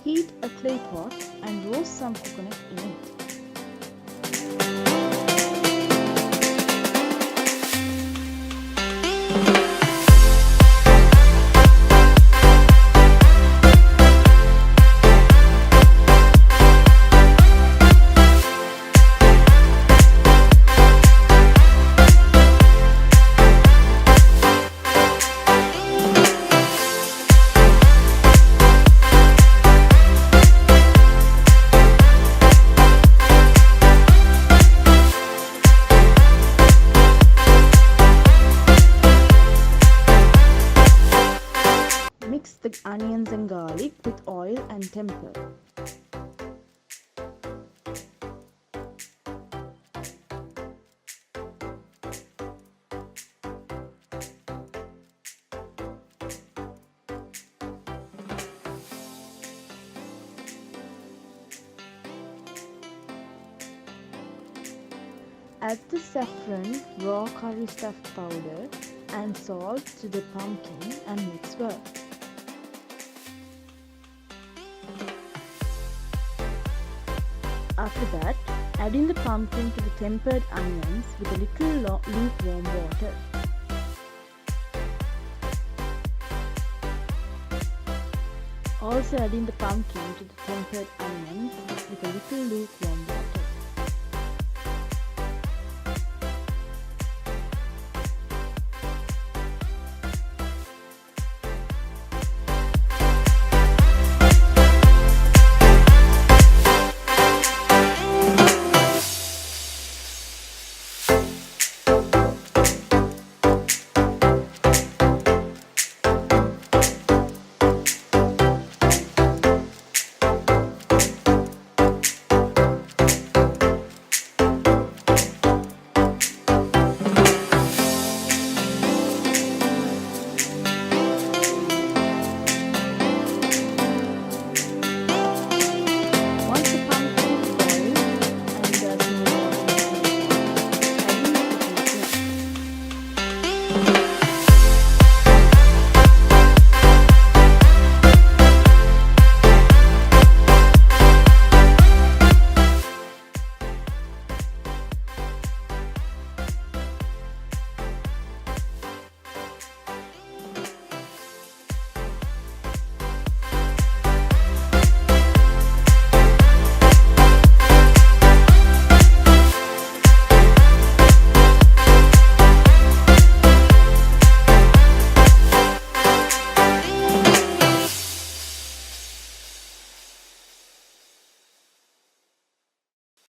Heat a clay pot and roast some coconut in it. Mix the onions and garlic with oil and temper. Add the saffron, raw curry stuff powder and salt to the pumpkin and mix well. After that, add in the pumpkin to the tempered onions with a little lukewarm water. Also add in the pumpkin to the tempered onions with a little lukewarm water.